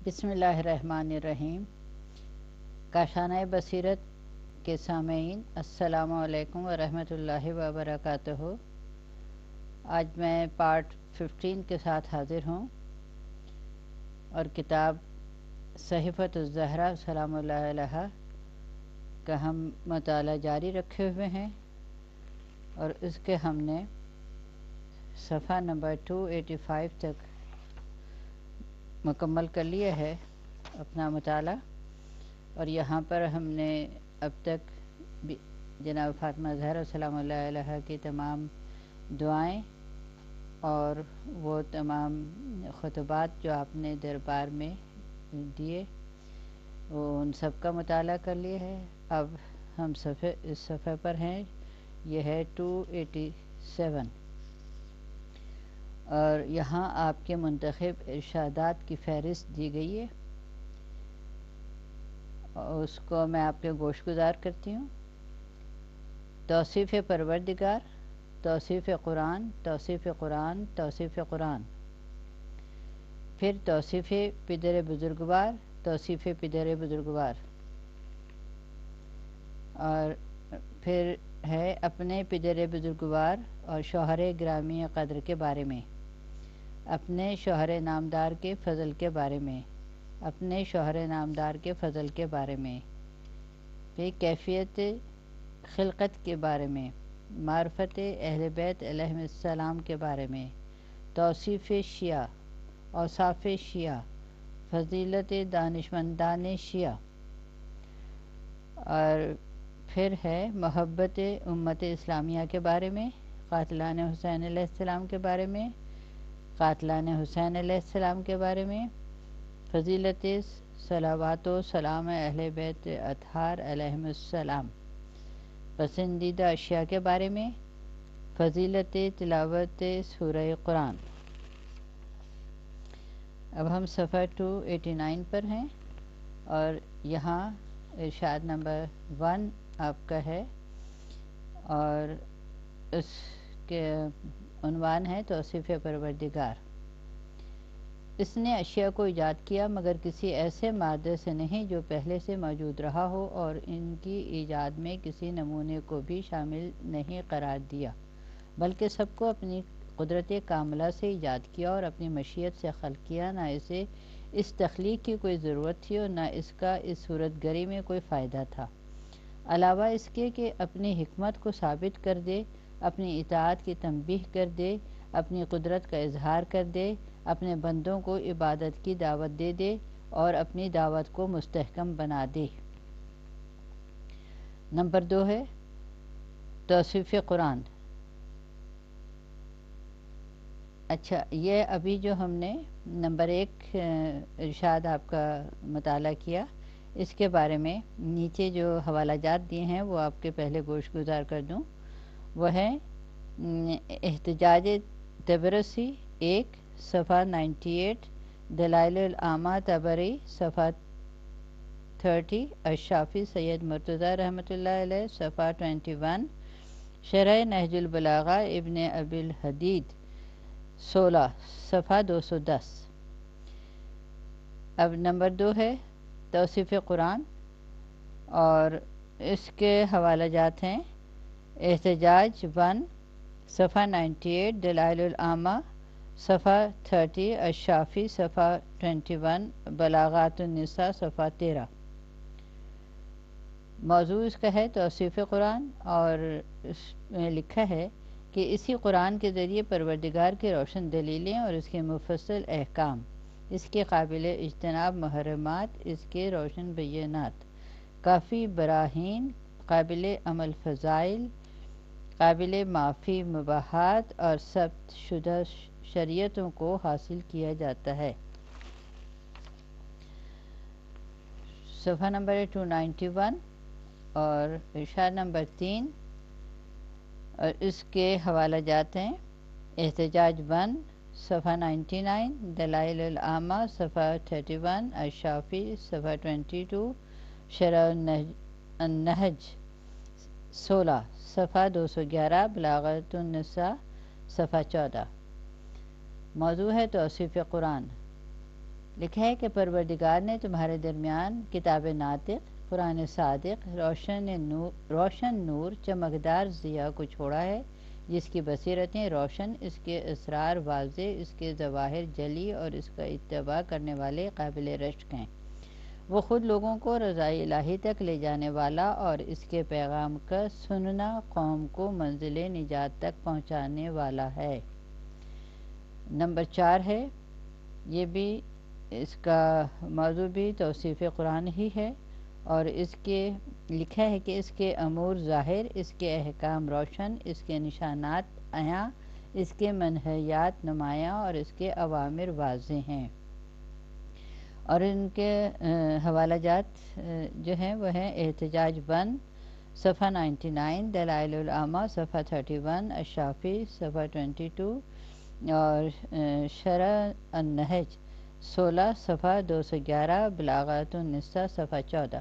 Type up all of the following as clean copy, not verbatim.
بسم اللہ الرحمن الرحیم۔ کاشانہ بصیرت کے سامعین، السلام علیکم ورحمۃ اللہ وبرکاتہ۔ آج میں پارٹ 15 کے ساتھ حاضر ہوں اور کتاب صحیفۃ الزہرا سلام اللہ علیہا کا ہم مطالعہ جاری رکھے ہوئے ہیں اور اس کے ہم نے صفحہ نمبر 285 تک مکمل کر لیا ہے اپنا مطالعہ، اور یہاں پر ہم نے اب تک جناب فاطمہ زہرا سلام اللہ علیہ کی تمام دعائیں اور وہ تمام خطبات جو آپ نے دربار میں دیے وہ ان سب کا مطالعہ کر لیا ہے۔ اب ہم اس صفحے پر ہیں، یہ ہے 287، اور یہاں آپ کے منتخب ارشادات کی فہرست دی گئی ہے، اس کو میں آپ کے گوش گزار کرتی ہوں۔ توصیف پروردگار، توصیف قرآن، توصیف قرآن، توصیف قرآن، پھر توصیف پدر بزرگوار، توصیف پدر بزرگوار، اور پھر ہے اپنے پدر بزرگوار اور شوہر گرامی قدر کے بارے میں، اپنے شوہر نامدار کے فضل کے بارے میں، اپنے شوہر نامدار کے فضل کے بارے میں، پھر کیفیت خلقت کے بارے میں، معرفت اہل بیت علیہم السلام کے بارے میں، توصیف شیعہ، اوصاف شیعہ، فضیلت دانشمندان شیعہ، اور پھر ہے محبت امت اسلامیہ کے بارے میں، قاتلان حسین علیہ السلام کے بارے میں، قاتلان حسین علیہ السلام کے بارے میں، فضیلت صلوات و سلام اہل بیت اطہار علیہم السلام، پسندیدہ اشیاء کے بارے میں، فضیلت تلاوت سورہ قرآن۔ اب ہم صفحہ 289 پر ہیں اور یہاں ارشاد نمبر 1 آپ کا ہے، اور اس کے عنوان ہے توصیف پروردگار۔ اس نے اشیاء کو ایجاد کیا مگر کسی ایسے مادے سے نہیں جو پہلے سے موجود رہا ہو، اور ان کی ایجاد میں کسی نمونے کو بھی شامل نہیں قرار دیا، بلکہ سب کو اپنی قدرت کاملہ سے ایجاد کیا اور اپنی مشیت سے خلق کیا۔ نہ اسے اس تخلیق کی کوئی ضرورت تھی اور نہ اس کا اس صورت گری میں کوئی فائدہ تھا، علاوہ اس کے کہ اپنی حکمت کو ثابت کر دے، اپنی اطاعت کی تنبیہ کر دے، اپنی قدرت کا اظہار کر دے، اپنے بندوں کو عبادت کی دعوت دے دے اور اپنی دعوت کو مستحکم بنا دے۔ نمبر 2 ہے توصیف قرآن۔ اچھا، یہ ابھی جو ہم نے نمبر 1 ارشاد آپ کا مطالعہ کیا، اس کے بارے میں نیچے جو حوالہ جات دیے ہیں وہ آپ کے پہلے گوش گزار کر دوں۔ وہ ہے احتجاج تبرسی 1 صفحہ 98، دلائل العامہ تبری صفحہ 30، الشافی سید مرتضیٰ رحمۃ اللہ علیہ صفحہ 21، شرح نہج البلاغہ ابن ابی الحدید 16 صفحہ 210۔ اب نمبر 2 ہے توصیف قرآن، اور اس کے حوالہ جات ہیں احتجاج 1 صفحہ 98، دلائل العامہ صفحہ 30، الشافی صفحہ 21، بلاغات النساء صفحہ 13۔ موضوع اس کا ہے توصیف قرآن، اور اس میں لکھا ہے کہ اسی قرآن کے ذریعے پروردگار کی روشن دلیلیں اور اس کے مفصل احکام، اس کے قابل اجتناب محرمات، اس کے روشن بینات، کافی براہین، قابل عمل فضائل، قابل معافی مباحات اور ثبت شدہ شریعتوں کو حاصل کیا جاتا ہے۔ صفحہ نمبر 291 اور ارشاد نمبر 3، اور اس کے حوالہ جات ہیں احتجاج 1 صفحہ 99، دلائل العامہ صفحہ 31، الشافی صفحہ 22، شرح النہج 16 صفحہ 211، بلاغت النساء صفحہ 14۔ موضوع ہے توصیف قرآن، لکھا ہے کہ پروردگار نے تمہارے درمیان کتاب ناطق، قرآن صادق، روشن نور، چمکدار ضیاء کو چھوڑا ہے، جس کی بصیرتیں روشن، اس کے اسرار واضح، اس کے ظواہر جلی اور اس کا اتباع کرنے والے قابل رشک ہیں۔ وہ خود لوگوں کو رضائے الہی تک لے جانے والا اور اس کے پیغام کا سننا قوم کو منزل نجات تک پہنچانے والا ہے۔ نمبر 4 ہے، یہ بھی اس کا موضوع بھی توصیف قرآن ہی ہے، اور اس کے لکھا ہے کہ اس کے امور ظاہر، اس کے احکام روشن، اس کے نشانات عیاں، اس کے منہیات نمایاں اور اس کے اوامر واضح ہیں۔ اور ان کے حوالہ جات جو ہیں وہ ہیں احتجاج 1 صفحہ 99، دلائل العامہ صفحہ 31، الشافی صفحہ 22، اور شرح النہج 16 صفحہ 211، بلاغات النساء صفحہ 14۔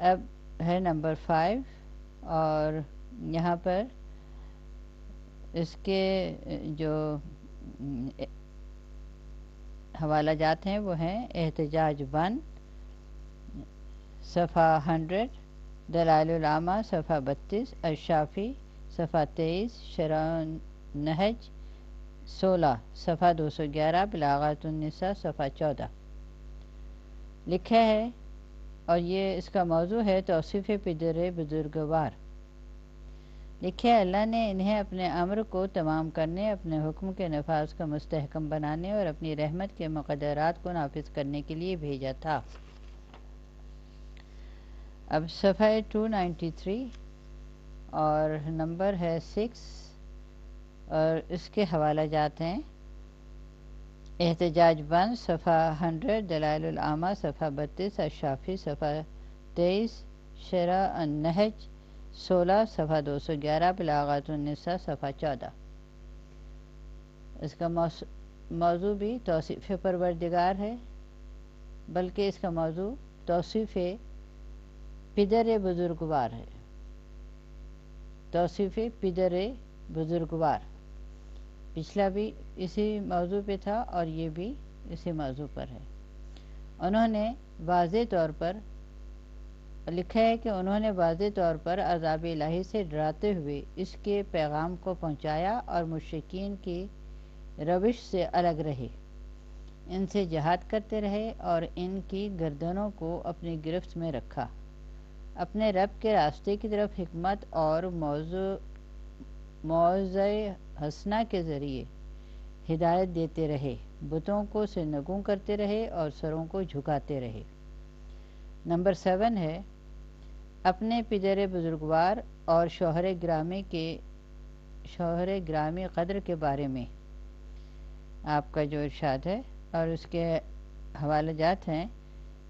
اب ہے نمبر 5، اور یہاں پر اس کے جو حوالہ جات ہیں وہ ہیں احتجاج 1 صفحہ 100، دلائل العامہ صفحہ 32، الشافی صفحہ 23، شرح النہج 16 صفحہ 211، بلاغات النساء صفحہ 14۔ لکھا ہے، اور یہ اس کا موضوع ہے توصیف پدر بزرگوار۔ لکھا ہے، اللہ نے انہیں اپنے امر کو تمام کرنے، اپنے حکم کے نفاذ کا مستحکم بنانے اور اپنی رحمت کے مقدرات کو نافذ کرنے کے لیے بھیجا تھا۔ اب صفحہ 293 اور نمبر ہے 6، اور اس کے حوالہ جات ہیں احتجاج 1 صفحہ 100، دلائل العامہ صفحہ 32، الشافی صفحہ 23، شرح النہج 16 صفحہ 211، بلاغات النساء صفحہ 14۔ اس کا موضوع بھی توصیف پروردگار ہے، بلکہ اس کا موضوع توصیف پدر بزرگوار ہے۔ توصیف پدر بزرگوار، پچھلا بھی اسی موضوع پہ تھا اور یہ بھی اسی موضوع پر ہے۔ انہوں نے واضح طور پر لکھا ہے کہ انہوں نے واضح طور پر عذاب الہی سے ڈراتے ہوئے اس کے پیغام کو پہنچایا اور مشرکین کی روش سے الگ رہے، ان سے جہاد کرتے رہے اور ان کی گردنوں کو اپنی گرفت میں رکھا، اپنے رب کے راستے کی طرف حکمت اور موعظہ حسنہ کے ذریعے ہدایت دیتے رہے، بتوں کو سرنگوں کرتے رہے اور سروں کو جھکاتے رہے۔ نمبر 7 ہے، اپنے پدر بزرگوار اور شوہر گرامی قدر کے بارے میں آپ کا جو ارشاد ہے، اور اس کے حوالہ جات ہیں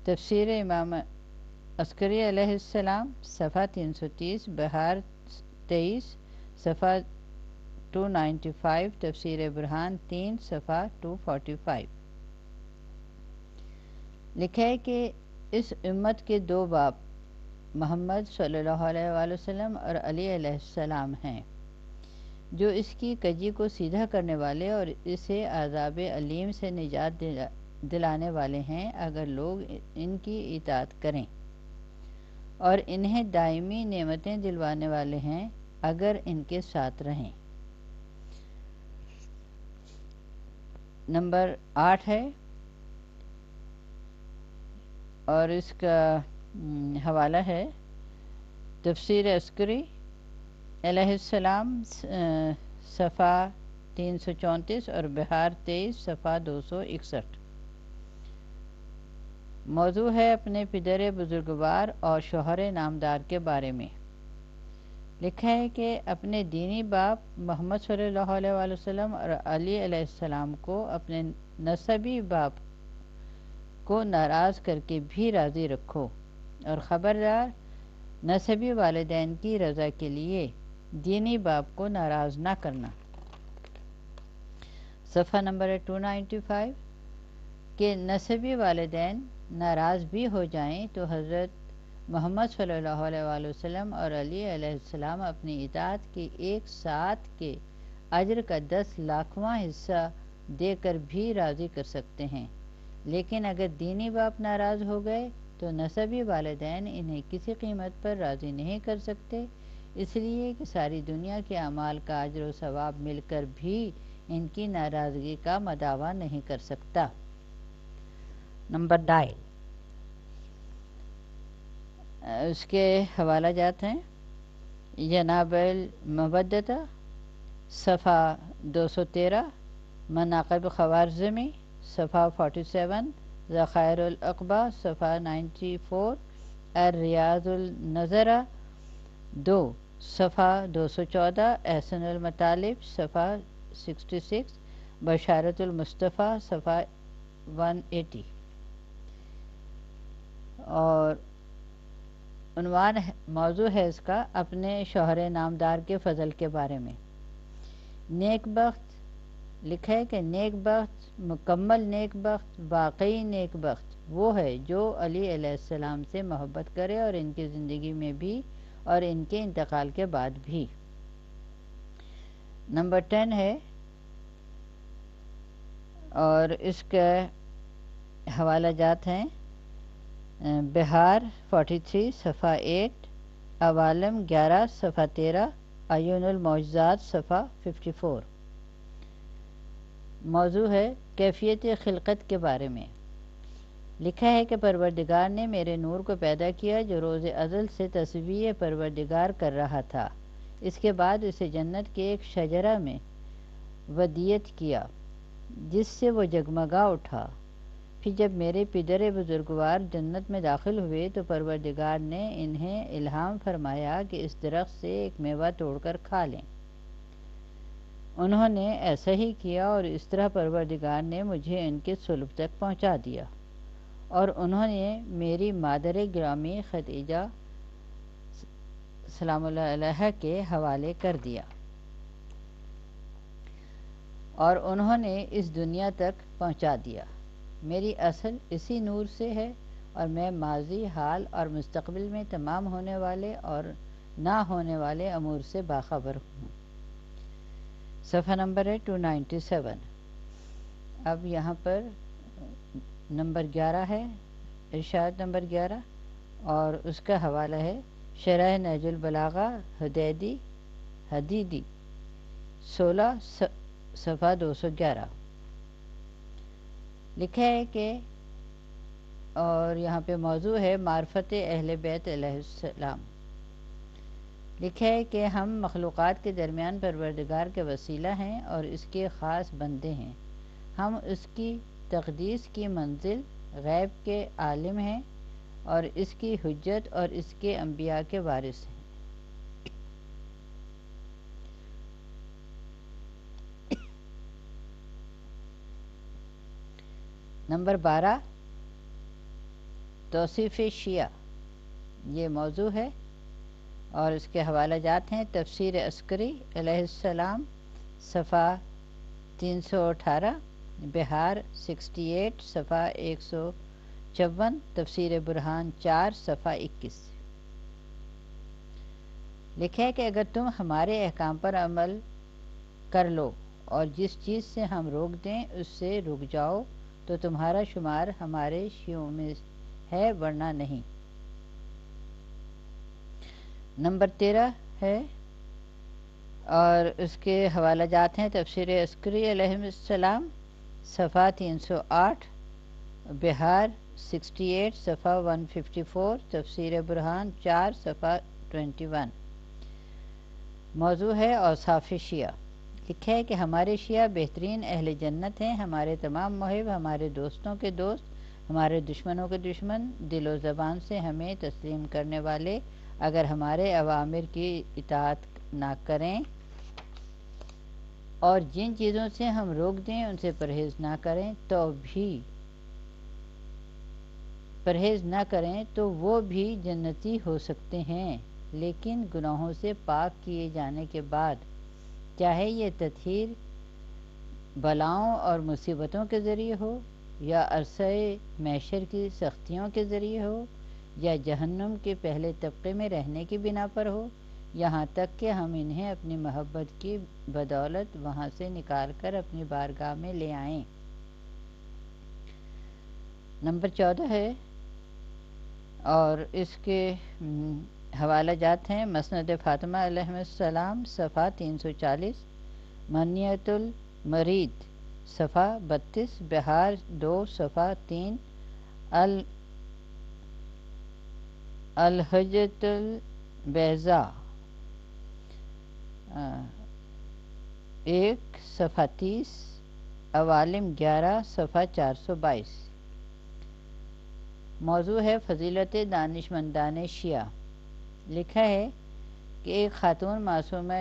تفسیر امام عسکری علیہ السلام صفحہ 330، بہار 23 صفحہ 295، تفسیر برہان 3 صفحہ 245۔ لکھا ہے کہ اس امت کے دو باپ محمد صلی اللہ علیہ وآلہ وسلم اور علی علیہ السلام ہیں، جو اس کی کجی کو سیدھا کرنے والے اور اسے عذاب علیم سے نجات دلانے والے ہیں، اگر لوگ ان کی اطاعت کریں، اور انہیں دائمی نعمتیں دلوانے والے ہیں اگر ان کے ساتھ رہیں۔ نمبر 8 ہے، اور اس کا حوالہ ہے تفسیر عسکری علیہ السلام صفحہ 334 اور بہار 23 صفحہ 261۔ موضوع ہے اپنے پدر بزرگوار اور شوہر نامدار کے بارے میں۔ لکھا ہے کہ اپنے دینی باپ محمد صلی اللہ علیہ وآلہ وسلم اور علی علیہ السلام کو اپنے نسبی باپ کو ناراض کر کے بھی راضی رکھو، اور خبردار نسبی والدین کی رضا کے لیے دینی باپ کو ناراض نہ کرنا۔ صفحہ نمبر 295، کہ نسبی والدین ناراض بھی ہو جائیں تو حضرت محمد صلی اللہ علیہ وآلہ وسلم اور علی علیہ السلام اپنی اطاعت کے ایک ساتھ کے اجر کا 10 لاکھواں حصہ دے کر بھی راضی کر سکتے ہیں، لیکن اگر دینی باپ ناراض ہو گئے تو نسبی والدین انہیں کسی قیمت پر راضی نہیں کر سکتے، اس لیے کہ ساری دنیا کے اعمال کا اجر و ثواب مل کر بھی ان کی ناراضگی کا مداوع نہیں کر سکتا۔ نمبر 9 اس کے حوالہ جات ہیں جناب المودۃ، صفحہ 213، مناقب خوارزمی صفحہ 47، ذخائر العقبہ صفحہ 94، الریاض النظرہ 2 صفحہ 214، احسن المطالب صفحہ 66، بشارت المصطفیٰ صفحہ 180۔ اور عنوان موضوع ہے اس کا اپنے شوہر نامدار کے فضل کے بارے میں۔ نیک بخت لکھا ہے کہ نیک بخت، مکمل نیک بخت، واقعی نیک بخت وہ ہے جو علی علیہ السلام سے محبت کرے، اور ان کی زندگی میں بھی اور ان کے انتقال کے بعد بھی۔ نمبر 10 ہے، اور اس کے حوالہ جات ہیں بہار 43 صفحہ 8، عوالم 11 صفحہ 13، عیون المعجزات صفحہ 54۔ موضوع ہے کیفیت خلقت کے بارے میں۔ لکھا ہے کہ پروردگار نے میرے نور کو پیدا کیا جو روز ازل سے تسبیح پروردگار کر رہا تھا، اس کے بعد اسے جنت کے ایک شجرہ میں ودیت کیا جس سے وہ جگمگا اٹھا۔ پھر جب میرے پدر بزرگوار جنت میں داخل ہوئے تو پروردگار نے انہیں الہام فرمایا کہ اس درخت سے ایک میوہ توڑ کر کھا لیں۔ انہوں نے ایسا ہی کیا، اور اس طرح پروردگار نے مجھے ان کے صلب تک پہنچا دیا، اور انہوں نے میری مادر گرامی خدیجہ سلام اللہ علیہا کے حوالے کر دیا، اور انہوں نے اس دنیا تک پہنچا دیا۔ میری اصل اسی نور سے ہے، اور میں ماضی، حال اور مستقبل میں تمام ہونے والے اور نہ ہونے والے امور سے باخبر ہوں۔ صفحہ نمبر ہے 297۔ اب یہاں پر نمبر 11 ہے، ارشاد نمبر 11، اور اس کا حوالہ ہے شرح نہج البلاغہ حدیدی 16 صفحہ 211۔ لکھا ہے کہ، اور یہاں پہ موضوع ہے معرفت اہل بیت علیہ السلام۔ لکھا ہے کہ ہم مخلوقات کے درمیان پروردگار کے وسیلہ ہیں اور اس کے خاص بندے ہیں۔ ہم اس کی تقدیس کی منزل غیب کے عالم ہیں، اور اس کی حجت اور اس کے انبیاء کے وارث ہیں۔ نمبر 12 توصیف شیعہ، یہ موضوع ہے، اور اس کے حوالہ جات ہیں تفسیر عسکری علیہ السلام صفحہ 318، بہار 68 صفحہ 154، تفسیر برہان 4 صفحہ 21۔ لکھا ہے کہ اگر تم ہمارے احکام پر عمل کر لو اور جس چیز سے ہم روک دیں اس سے رک جاؤ تو تمہارا شمار ہمارے شیعوں میں ہے، ورنہ نہیں۔ نمبر 13 ہے، اور اس کے حوالہ جات ہیں تفسیر عسکری علیہ السلام صفحہ 308، بہار 68 صفحہ 154، تفسیر برہان 4 صفحہ 21۔ موضوع ہے اوصاف شیعہ۔ لکھا ہے کہ ہمارے شیعہ بہترین اہل جنت ہیں، ہمارے تمام محب، ہمارے دوستوں کے دوست، ہمارے دشمنوں کے دشمن، دل و زبان سے ہمیں تسلیم کرنے والے، اگر ہمارے اوامر کی اطاعت نہ کریں اور جن چیزوں سے ہم روک دیں ان سے پرہیز نہ کریں تو وہ بھی جنتی ہو سکتے ہیں، لیکن گناہوں سے پاک کیے جانے کے بعد، چاہے یہ تطہیر بلاؤں اور مصیبتوں کے ذریعے ہو، یا عرصہ محشر کی سختیوں کے ذریعے ہو، یا جہنم کے پہلے طبقے میں رہنے کی بنا پر ہو، یہاں تک کہ ہم انہیں اپنی محبت کی بدولت وہاں سے نکال کر اپنی بارگاہ میں لے آئیں۔ نمبر 14 ہے اور اس کے حوالہ جات ہیں مسند فاطمہ علیہ السلام صفحہ 340، منیت المرید صفحہ 32، بہار 2 صفحہ 3، الحجۃ البیضاء 1 صفحہ 30، عوالم 11 صفحہ 422۔ موضوع ہے فضیلت دانشمندان شیعہ۔ لکھا ہے کہ ایک خاتون معصومہ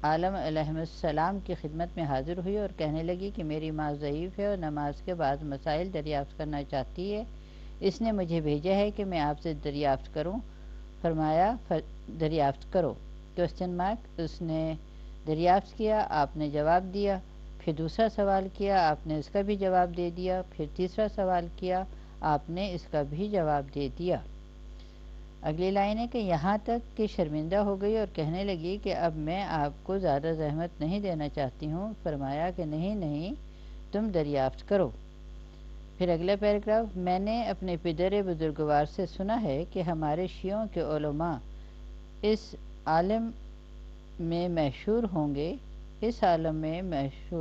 عالم علیہ السلام کی خدمت میں حاضر ہوئی اور کہنے لگی کہ میری ماں ضعیف ہے اور نماز کے بعد مسائل دریافت کرنا چاہتی ہے، اس نے مجھے بھیجا ہے کہ میں آپ سے دریافت کروں۔ فرمایا دریافت کرو۔ اس نے دریافت کیا، آپ نے جواب دیا۔ پھر دوسرا سوال کیا، آپ نے اس کا بھی جواب دے دیا۔ پھر تیسرا سوال کیا، آپ نے اس کا بھی جواب دے دیا۔ اگلی لائن ہے کہ یہاں تک کہ شرمندہ ہو گئی اور کہنے لگی کہ اب میں آپ کو زیادہ زحمت نہیں دینا چاہتی ہوں۔ فرمایا کہ نہیں تم دریافت کرو۔ پھر اگلا پیراگراف، میں نے اپنے پدر بزرگوار سے سنا ہے کہ ہمارے شیعوں کے علماء اس عالم میں مشہور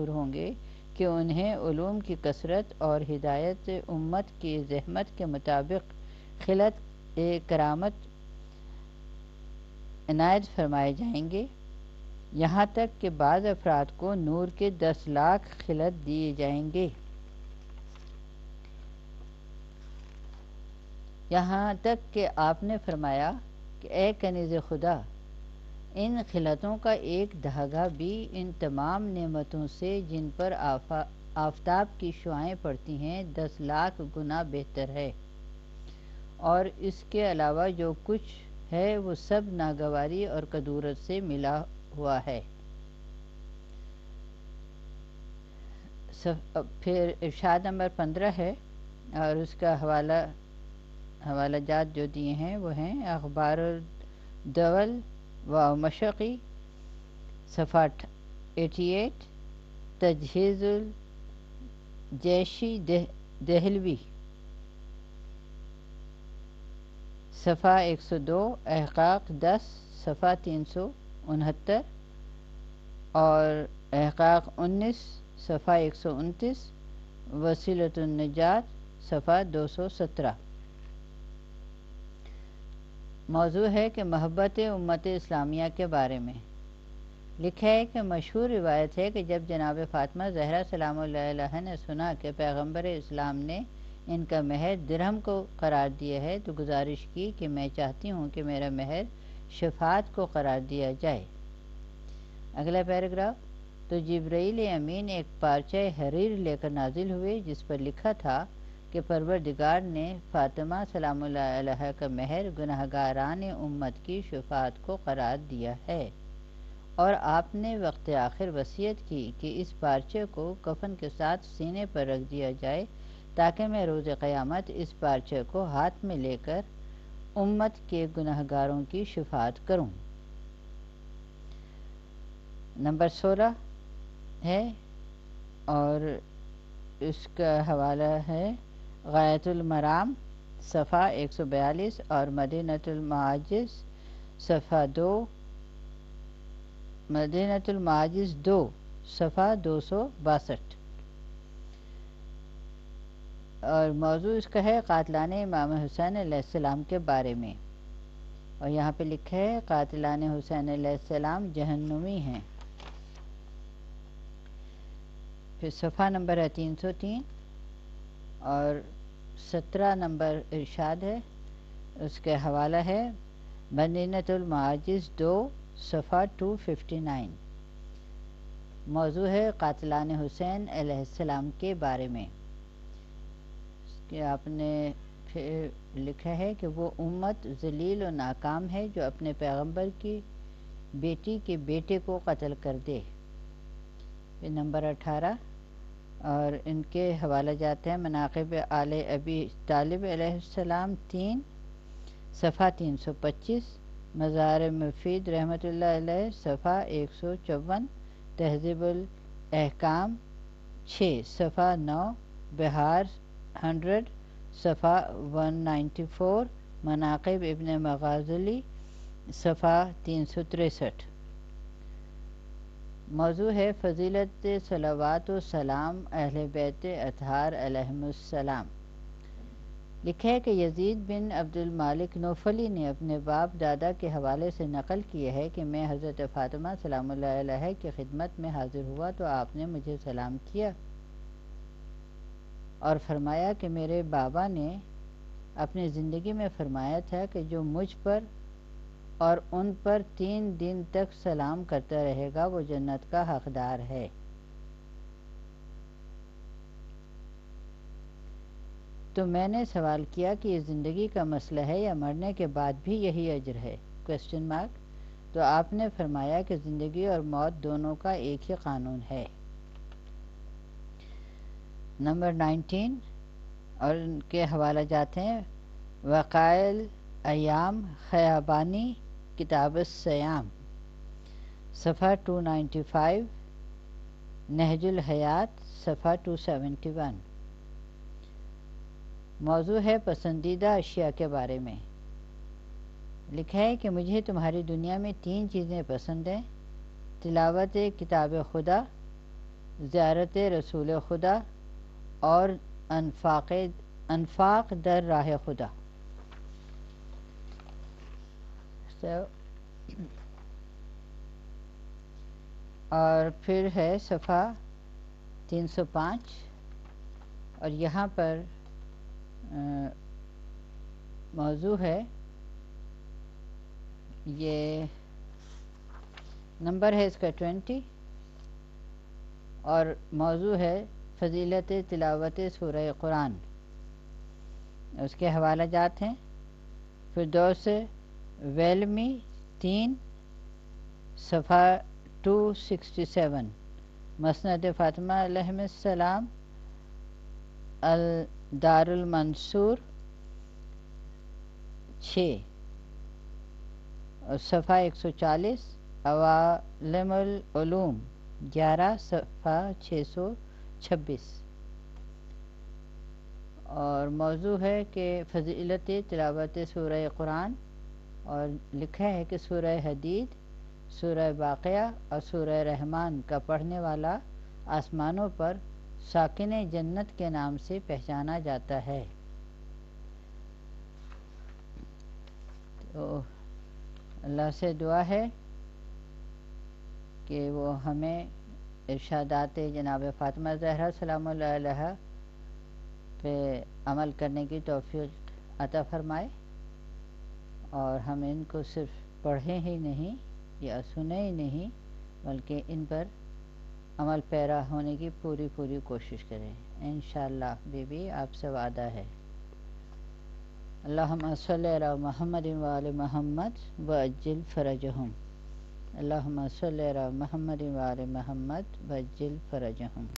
ہوں گے کہ انہیں علوم کی کثرت اور ہدایت امت کی زحمت کے مطابق خلعت کرامت عنایت فرمائے جائیں گے، یہاں تک کہ بعض افراد کو نور کے 10 لاکھ خلعت دیے جائیں گے۔ یہاں تک کہ آپ نے فرمایا کہ اے کنیز خدا، ان خلعتوں کا ایک دھاگا بھی ان تمام نعمتوں سے جن پر آفتاب کی شعاعیں پڑتی ہیں 10 لاکھ گنا بہتر ہے، اور اس کے علاوہ جو کچھ ہے وہ سب ناگواری اور کدورت سے ملا ہوا ہے۔ پھر ارشاد نمبر 15 ہے اور اس کا حوالہ جات جو دیے ہیں وہ ہیں اخبار الدول و مشقی صفحہ 88، تجہیز الجیشی دہلوی صفحہ 102، احقاق 10 صفحہ 369 اور احقاق 19 صفحہ 129، وسیلۃ النجات صفحہ 217۔ موضوع ہے کہ محبت امت اسلامیہ کے بارے میں۔ لکھا ہے کہ مشہور روایت ہے کہ جب جناب فاطمہ زہرا سلام اللہ علیہا نے سنا کہ پیغمبر اسلام نے ان کا مہر درہم کو قرار دیا ہے تو گزارش کی کہ میں چاہتی ہوں کہ میرا مہر شفاعت کو قرار دیا جائے۔ اگلا پیراگراف، تو جبرائیل امین ایک پارچہ حریر لے کر نازل ہوئے جس پر لکھا تھا کہ پروردگار نے فاطمہ سلام اللہ علیہا کا مہر گنہگاران امت کی شفاعت کو قرار دیا ہے، اور آپ نے وقت آخر وصیت کی کہ اس پارچے کو کفن کے ساتھ سینے پر رکھ دیا جائے تاکہ میں روز قیامت اس پارچے کو ہاتھ میں لے کر امت کے گنہگاروں کی شفاعت کروں۔ نمبر 16 ہے اور اس کا حوالہ ہے غایۃ المرام صفحہ 142 اور مدینۃ المعاجز صفحہ 2، مدینۃ المعاجز 2 صفحہ 262۔ اور موضوع اس کا ہے قاتلان امام حسین علیہ السلام کے بارے میں، اور یہاں پہ لکھا ہے قاتلان حسین علیہ السلام جہنمی ہیں۔ پھر صفحہ نمبر ہے 303 اور 17 نمبر ارشاد ہے، اس کے حوالہ ہے مدینۃ المعاجز 2 صفحہ 259۔ موضوع ہے قاتلان حسین علیہ السلام کے بارے میں کہ آپ نے پھر لکھا ہے کہ وہ امت ذلیل و ناکام ہے جو اپنے پیغمبر کی بیٹی کے بیٹے کو قتل کر دے۔ پھر نمبر 18 اور ان کے حوالہ جاتے ہیں مناقب آل ابی طالب علیہ السلام 3 صفحہ 325، مزار مفید رحمۃ اللہ علیہ صفحہ 154، تہذیب الاحکام 6 صفحہ 9، بہار 100 صفحہ 194، مناقب ابن مغازلی صفحہ 363۔ موضوع ہے فضیلت صلوات و سلام اہل بیت اطہار علیہم السلام۔ لکھا ہے کہ یزید بن عبد المالک نوفلی نے اپنے باپ دادا کے حوالے سے نقل کیا ہے کہ میں حضرت فاطمہ سلام اللہ علیہ کی خدمت میں حاضر ہوا تو آپ نے مجھے سلام کیا اور فرمایا کہ میرے بابا نے اپنی زندگی میں فرمایا تھا کہ جو مجھ پر اور ان پر 3 دن تک سلام کرتا رہے گا وہ جنت کا حقدار ہے۔ تو میں نے سوال کیا کہ یہ زندگی کا مسئلہ ہے یا مرنے کے بعد بھی یہی اجر ہے؟ تو آپ نے فرمایا کہ زندگی اور موت دونوں کا ایک ہی قانون ہے۔ نمبر 19 اور ان کے حوالہ جات ہیں وقائل ایام خیابانی کتاب الصیام صفحہ 295، نہج الحیات صفحہ 271۔ موضوع ہے پسندیدہ اشیاء کے بارے میں۔ لکھا ہے کہ مجھے تمہاری دنیا میں 3 چیزیں پسند ہیں: تلاوت کتاب خدا، زیارت رسول خدا اور انفاق در راہ خدا۔ اور پھر ہے صفحہ 305 اور یہاں پر موضوع ہے، یہ نمبر ہے اس کا 20 اور موضوع ہے فضیلت تلاوت سورہ قرآن۔ اس کے حوالہ جات ہیں فردوس ویلمی 3 صفحہ 267، مسند فاطمہ علیہ السلام الدار المنصور 6 اور صفحہ 140، عوالم العلوم 11 صفحہ 626۔ اور موضوع ہے کہ فضیلت تلاوت سورہ قرآن، اور لکھا ہے کہ سورہ حدید، سورہ واقعہ اور سورہ رحمان کا پڑھنے والا آسمانوں پر ساکن جنت کے نام سے پہچانا جاتا ہے۔ تو اللہ سے دعا ہے کہ وہ ہمیں ارشادات جناب فاطمہ زہرا سلام اللہ علیہ پہ عمل کرنے کی توفیق عطا فرمائے، اور ہم ان کو صرف پڑھیں ہی نہیں یا سنیں ہی نہیں بلکہ ان پر عمل پیرا ہونے کی پوری کوشش کریں۔ انشاءاللہ بی بی آپ سے وعدہ ہے۔ اللہم صلی علی محمد و آل محمد وعجل فرجہم، اللہم صلی علی محمد و آل محمد وعجل فرجہم۔